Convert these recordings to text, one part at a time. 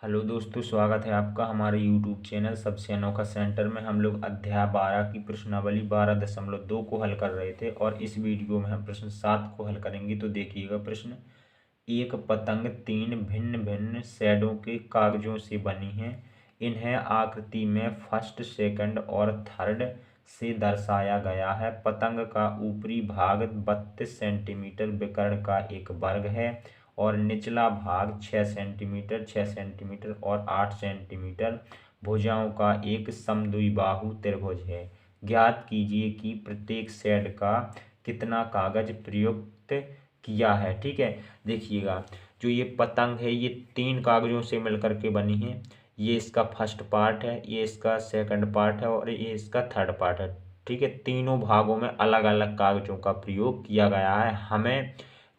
Hello दोस्तों, स्वागत है आपका हमारे यूट्यूब चैनल सबसे अनोखा सेंटर में। हम लोग अध्याय 12 की प्रश्नावली 12.2 को हल कर रहे थे और इस वीडियो में हम प्रश्न 7 को हल करेंगे। तो देखिएगा प्रश्न। एक पतंग 3 भिन्न भिन्न शेडों के कागजों से बनी है। इन्हें आकृति में फर्स्ट, सेकंड और थर्ड से दर्शाया गया है। पतंग का ऊपरी भाग 32 सेंटीमीटर विकर्ण का एक वर्ग है और निचला भाग 6 सेंटीमीटर, 6 सेंटीमीटर और 8 सेंटीमीटर भुजाओं का एक समद्विबाहु त्रिभुज है। ज्ञात कीजिए कि प्रत्येक शेड का कितना कागज प्रयुक्त किया है। ठीक है, देखिएगा जो ये पतंग है ये 3 कागजों से मिलकर के बनी है। ये इसका फर्स्ट पार्ट है, ये इसका सेकंड पार्ट है और ये इसका थर्ड पार्ट है। ठीक है, तीनों भागों में अलग अलग कागजों का प्रयोग किया गया है। हमें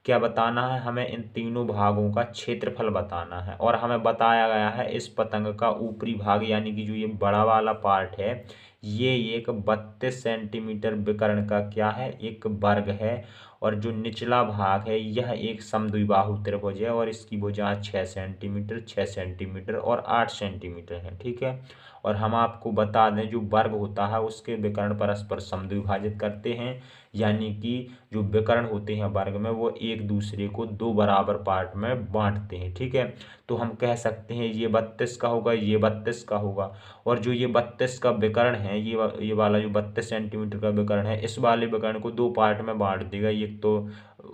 क्या बताना है? हमें इन तीनों भागों का क्षेत्रफल बताना है और हमें बताया गया है इस पतंग का ऊपरी भाग यानी कि जो ये बड़ा वाला पार्ट है ये एक 32 सेंटीमीटर विकर्ण का क्या है, एक वर्ग है। और जो निचला भाग है यह एक समद्विबाहु त्रिभुज है और इसकी भुजा 6 सेंटीमीटर, 6 सेंटीमीटर और 8 सेंटीमीटर है। ठीक है, और हम आपको बता दें जो वर्ग होता है उसके विकर्ण परस्पर समद्विभाजित करते हैं, यानी कि जो विकर्ण होते हैं वर्ग में वो एक दूसरे को 2 बराबर पार्ट में बांटते हैं। ठीक है, तो हम कह सकते हैं ये 32 का होगा, ये 32 का होगा। और जो ये 32 का विकर्ण है ये वाला जो 32 सेंटीमीटर का विकर्ण है इस वाले विकर्ण को 2 पार्ट में बांट देगा। एक तो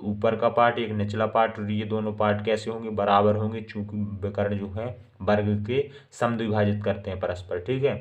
ऊपर का पार्ट, एक निचला पार्ट। और ये दोनों पार्ट कैसे होंगे? बराबर होंगे, चूंकि विकर्ण जो है वर्ग के समद्विभाजित करते हैं परस्पर। ठीक है,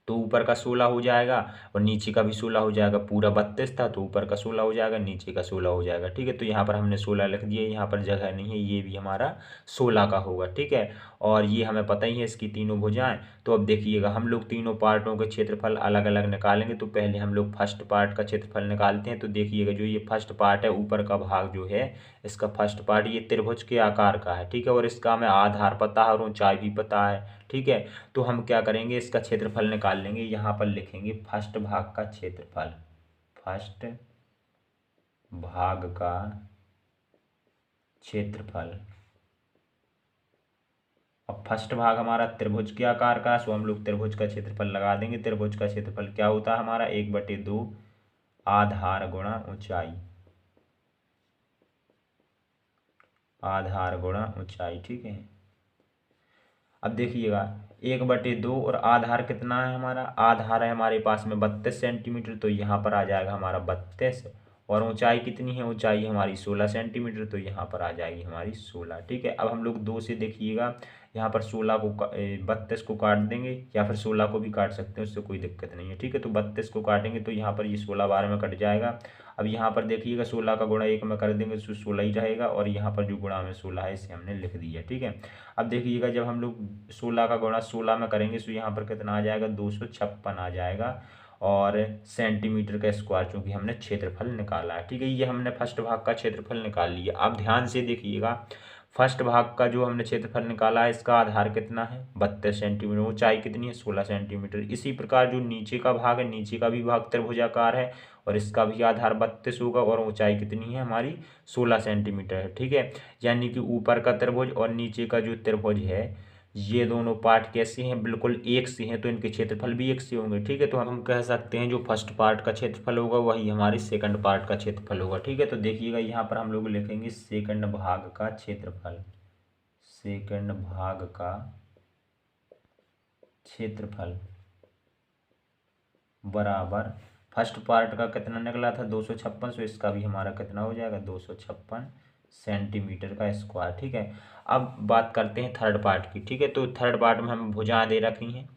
तो ऊपर का 16 हो जाएगा और नीचे का भी 16 हो जाएगा। पूरा 32 था तो ऊपर का 16 हो जाएगा, नीचे का 16 हो जाएगा। ठीक है, तो यहाँ पर हमने 16 लिख दिया, यहाँ पर जगह नहीं है, ये भी हमारा 16 का होगा। ठीक है, और ये हमें पता ही है इसकी तीनों भुजाएं। तो अब देखिएगा हम लोग तीनों पार्टों के क्षेत्रफल अलग अलग निकालेंगे। तो पहले हम लोग फर्स्ट पार्ट का क्षेत्रफल निकालते हैं। तो देखिएगा जो ये फर्स्ट पार्ट है, ऊपर का भाग जो है इसका फर्स्ट पार्ट ये त्रिभुज के आकार का है। ठीक है, और इसका हमें आधार पता है और ऊंचाई भी पता है। ठीक है, तो हम क्या करेंगे, इसका क्षेत्रफल निकाल लेंगे। यहाँ पर लिखेंगे फर्स्ट भाग का क्षेत्रफल, फर्स्ट भाग का क्षेत्रफल। अब फर्स्ट भाग हमारा त्रिभुज के आकार का है, सो हम लोग त्रिभुज का क्षेत्रफल लगा देंगे। त्रिभुज का क्षेत्रफल क्या होता है हमारा? 1/2 आधार गुणा ऊंचाई, आधार गुणा ऊंचाई। ठीक है, अब देखिएगा 1/2 और आधार कितना है हमारा? आधार है हमारे पास में 32 सेंटीमीटर, तो यहाँ पर आ जाएगा हमारा 32। और ऊंचाई कितनी है? ऊंचाई हमारी 16 सेंटीमीटर, तो यहाँ पर आ जाएगी हमारी 16। ठीक है, अब हम लोग 2 से देखिएगा यहाँ पर 16 को 32 को काट देंगे, या फिर 16 को भी काट सकते हैं, उससे कोई दिक्कत नहीं है। ठीक है, तो 32 को काटेंगे तो यहाँ पर ये 16 बार में कट जाएगा। अब यहाँ पर देखिएगा 16 का गुणा 1 में कर देंगे तो 16 ही रहेगा, और यहाँ पर जो गुणा में 16 है इसे हमने लिख दिया। ठीक है, अब देखिएगा जब हम लोग 16 का गुणा 16 में करेंगे तो यहाँ पर कितना आ जाएगा? 256 आ जाएगा। और सेंटीमीटर का स्क्वायर, चूंकि हमने क्षेत्रफल निकाला है। ठीक है, ये हमने फर्स्ट भाग का क्षेत्रफल निकाल लिया। अब ध्यान से देखिएगा फर्स्ट भाग का जो हमने क्षेत्रफल निकाला है इसका आधार कितना है? 32 सेंटीमीटर। ऊंचाई कितनी है? 16 सेंटीमीटर। इसी प्रकार जो नीचे का भाग है, नीचे का भी भाग त्रिभुजाकार है और इसका भी आधार 32 होगा और ऊंचाई कितनी है हमारी? 16 सेंटीमीटर है। ठीक है, यानी कि ऊपर का त्रिभुज और नीचे का जो त्रिभुज है ये दोनों पार्ट कैसे हैं? बिल्कुल एक से हैं, तो इनके क्षेत्रफल भी एक से होंगे। ठीक है, तो हम कह सकते हैं जो फर्स्ट पार्ट का क्षेत्रफल होगा वही हमारी सेकंड पार्ट का क्षेत्रफल होगा। ठीक है, तो देखिएगा यहाँ पर हम लोग लिखेंगे सेकंड भाग का क्षेत्रफल, सेकंड भाग का क्षेत्रफल बराबर फर्स्ट पार्ट का कितना निकला था? 256। सो इसका भी हमारा कितना हो जाएगा? 256 सेंटीमीटर का स्क्वायर। ठीक है, अब बात करते हैं थर्ड पार्ट की। ठीक है, तो थर्ड पार्ट में हम भुजाएं दे रखी हैं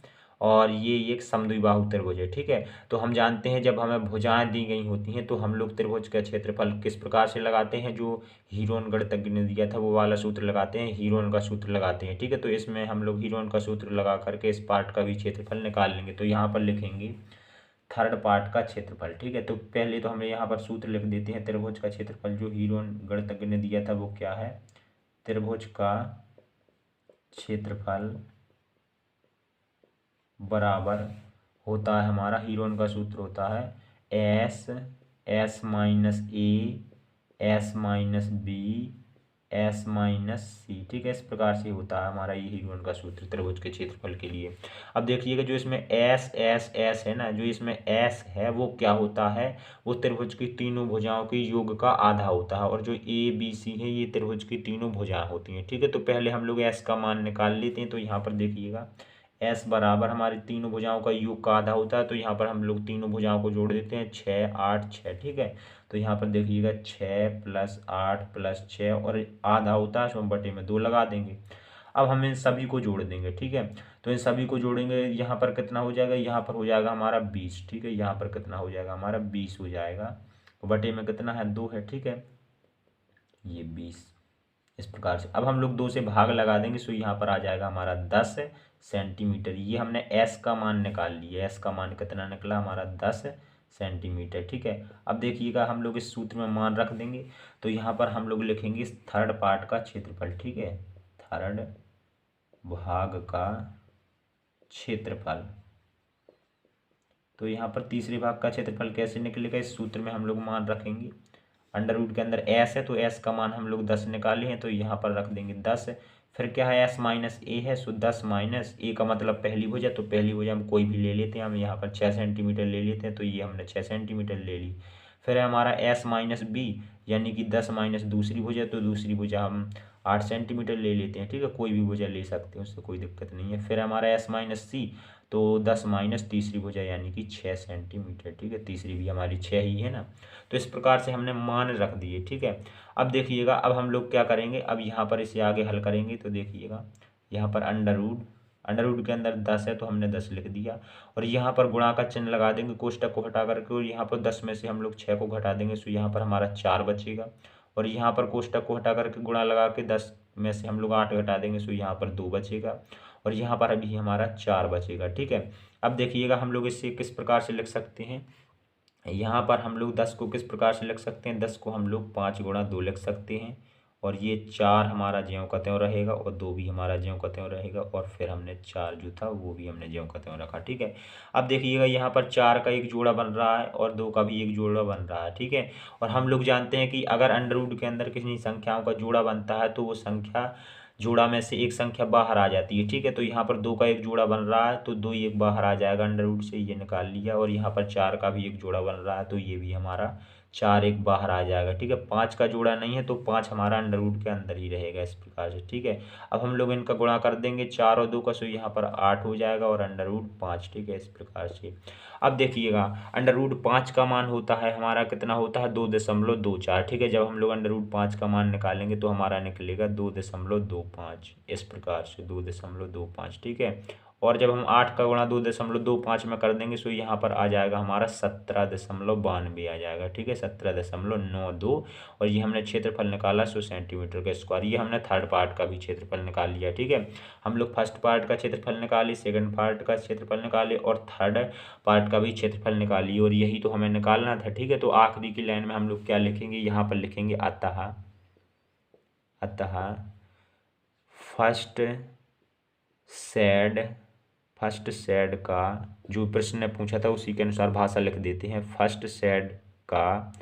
और ये एक समद्विबाहु त्रिभुज है। ठीक है, तो हम जानते हैं जब हमें भुजाएं दी गई होती हैं तो हम लोग त्रिभुज का क्षेत्रफल किस प्रकार से लगाते हैं? जो हीरोन गणितज्ञ ने दिया था वो वाला सूत्र लगाते हैं, हीरोन का सूत्र लगाते हैं। ठीक है, तो इसमें हम लोग हीरोन का सूत्र लगा करके इस पार्ट का भी क्षेत्रफल निकाल लेंगे। तो यहाँ पर लिखेंगे थर्ड पार्ट का क्षेत्रफल। ठीक है, तो पहले तो हमें यहाँ पर सूत्र लिख देते हैं। त्रिभुज का क्षेत्रफल जो हीरोन गणितज्ञ ने दिया था वो क्या है? त्रिभुज का क्षेत्रफल बराबर होता है हमारा, हीरोन का सूत्र होता है S, S minus A, S minus B S minus C, ठीक है। इस प्रकार से होता है हमारा ये न्यूटन का सूत्र त्रिभुज के क्षेत्रफल के लिए। अब देखिएगा जो इसमें एस एस एस है ना, जो इसमें एस है वो क्या होता है, वो त्रिभुज की तीनों भुजाओं के योग का आधा होता है, और जो ए बी सी है ये त्रिभुज की तीनों भुजाएं होती हैं, ठीक है। तो पहले हम लोग एस का मान निकाल लेते हैं। तो यहाँ पर देखिएगा एस बराबर हमारी तीनों भुजाओं का योग का आधा होता है, तो यहाँ पर हम लोग तीनों भुजाओं को जोड़ देते हैं, 6 8 6, ठीक है। तो यहाँ पर देखिएगा 6 + 8 + 6 और आधा होता है, उसमें बटे में 2 लगा देंगे। अब हम इन सभी को जोड़ देंगे, ठीक है। तो इन सभी को जोड़ेंगे, यहाँ पर कितना हो जाएगा, यहाँ पर हो जाएगा हमारा 20, ठीक है। यहाँ पर कितना हो जाएगा हमारा 20 हो जाएगा, बटे में कितना है 2 है, ठीक है, ये 20। इस प्रकार से अब हम लोग 2 से भाग लगा देंगे, सो यहाँ पर आ जाएगा हमारा 10 सेंटीमीटर। ये हमने एस का मान निकाल लिया, एस का मान कितना निकला हमारा 10 सेंटीमीटर, ठीक है। अब देखिएगा हम लोग इस सूत्र में मान रख देंगे, तो यहाँ पर हम लोग लिखेंगे इस थर्ड पार्ट का क्षेत्रफल, ठीक है, थर्ड भाग का क्षेत्रफल। तो यहाँ पर तीसरे भाग का क्षेत्रफल कैसे निकलेगा, इस सूत्र में हम लोग मान रखेंगे। अंडर रूट के अंदर एस है, तो एस का मान हम लोग 10 निकाले हैं, तो यहाँ पर रख देंगे 10। फिर क्या है, एस माइनस ए है, सो 10 माइनस ए का मतलब पहली भुजा, तो पहली भुजा हम कोई भी ले लेते हैं, हम यहाँ पर 6 सेंटीमीटर ले लेते हैं, तो ये हमने 6 सेंटीमीटर ले ली। फिर है हमारा एस माइनस बी, यानी कि 10 माइनस दूसरी भुजा, तो दूसरी भुजा हम 8 सेंटीमीटर ले लेते हैं, ठीक है, कोई भी भुजा ले सकते हैं, उससे कोई दिक्कत नहीं है। फिर हमारा एस माइनस सी, तो 10 माइनस तीसरी भुजा यानी कि 6 सेंटीमीटर, ठीक है, तीसरी भी हमारी 6 ही है ना। तो इस प्रकार से हमने मान रख दिए, ठीक है। अब देखिएगा अब हम लोग क्या करेंगे, अब यहाँ पर इसे आगे हल करेंगे, तो देखिएगा यहाँ पर अंडर रूट के अंदर 10 है, तो हमने 10 लिख दिया, और यहाँ पर गुणा का चिन्ह लगा देंगे कोष्टक को हटा करके, और यहाँ पर 10 में से हम लोग 6 को घटा देंगे, सो यहाँ पर हमारा 4 बचेगा, और यहाँ पर कोष्टक को हटा करके गुणा लगा के 10 में से हम लोग 8 घटा देंगे, सो यहाँ पर 2 बचेगा, और यहाँ पर अभी हमारा 4 बचेगा, ठीक है। अब देखिएगा हम लोग इसे किस प्रकार से लिख सकते हैं, यहाँ पर हम लोग 10 को किस प्रकार से लिख सकते हैं, 10 को हम लोग 5 गुणा 2 लिख सकते हैं, और ये 4 हमारा ज्यों का त्यों रहेगा, और 2 भी हमारा ज्यों का त्यों रहेगा, और फिर हमने 4 जो था वो भी हमने ज्यों का त्यों रखा, ठीक है। अब देखिएगा यहाँ पर 4 का एक जोड़ा बन रहा है, और 2 का भी एक जोड़ा बन रहा है, ठीक है। और हम लोग जानते हैं कि अगर अंडर रूट के अंदर किसी संख्याओं का जोड़ा बनता है, तो वो संख्या जोड़ा में से एक संख्या बाहर आ जाती है, ठीक है। तो यहाँ पर 2 का एक जोड़ा बन रहा है, तो 2 एक बाहर आ जाएगा अंडर रूट से, ये निकाल लिया, और यहाँ पर 4 का भी एक जोड़ा बन रहा है, तो ये भी हमारा 4 एक बाहर आ जाएगा, ठीक है। 5 का जोड़ा नहीं है, तो 5 हमारा अंडर रूट के अंदर ही रहेगा, इस प्रकार से, ठीक है। अब हम लोग इनका गुणा कर देंगे 4 और 2 का, सो यहाँ पर 8 हो जाएगा, और अंडर रूट 5, ठीक है, इस प्रकार से। अब देखिएगा अंडर रूट 5 का मान होता है हमारा कितना होता है 2.24, ठीक है। जब हम लोग अंडर रूट 5 का मान निकालेंगे तो हमारा निकलेगा 2.25, इस प्रकार से 2.25, ठीक है। और जब हम 8 का गुणा 2.25 में कर देंगे, सो यहाँ पर आ जाएगा हमारा 17.92 आ जाएगा, ठीक है, 17.92। और ये हमने क्षेत्रफल निकाला 100 सेंटीमीटर का स्क्वायर। ये हमने थर्ड पार्ट का भी क्षेत्रफल निकाल लिया, ठीक है। हम लोग फर्स्ट पार्ट का क्षेत्रफल निकाले, सेकंड पार्ट का क्षेत्रफल निकाले, और थर्ड पार्ट का भी क्षेत्रफल निकालिए, और यही तो हमें निकालना था, ठीक है। तो आखिरी की लाइन में हम लोग क्या लिखेंगे, यहाँ पर लिखेंगे अतः फर्स्ट सेड का, जो प्रश्न ने पूछा था उसी के अनुसार भाषा लिख देते हैं। फर्स्ट सेड का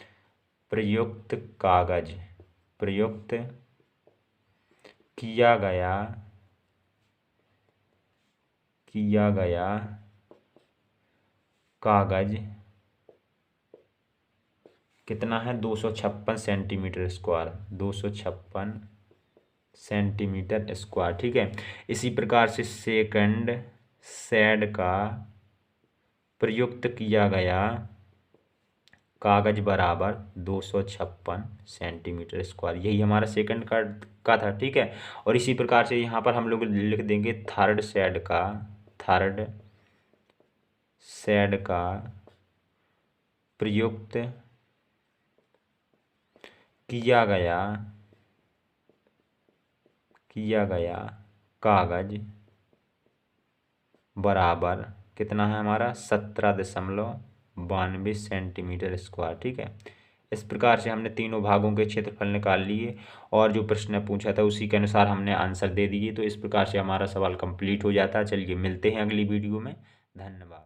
प्रयुक्त कागज, प्रयुक्त किया गया कागज कितना है 256 सेंटीमीटर स्क्वायर, 256 सेंटीमीटर स्क्वायर, ठीक है। इसी प्रकार से सेकंड सेड का प्रयुक्त किया गया कागज बराबर 256 सेंटीमीटर स्क्वायर, यही हमारा सेकंड का था, ठीक है। और इसी प्रकार से यहाँ पर हम लोग लिख देंगे थर्ड सेड का प्रयुक्त किया गया कागज बराबर कितना है हमारा 17.92 सेंटीमीटर स्क्वायर, ठीक है। इस प्रकार से हमने तीनों भागों के क्षेत्रफल निकाल लिए, और जो प्रश्न पूछा था उसी के अनुसार हमने आंसर दे दिए। तो इस प्रकार से हमारा सवाल कंप्लीट हो जाता है। चलिए मिलते हैं अगली वीडियो में, धन्यवाद।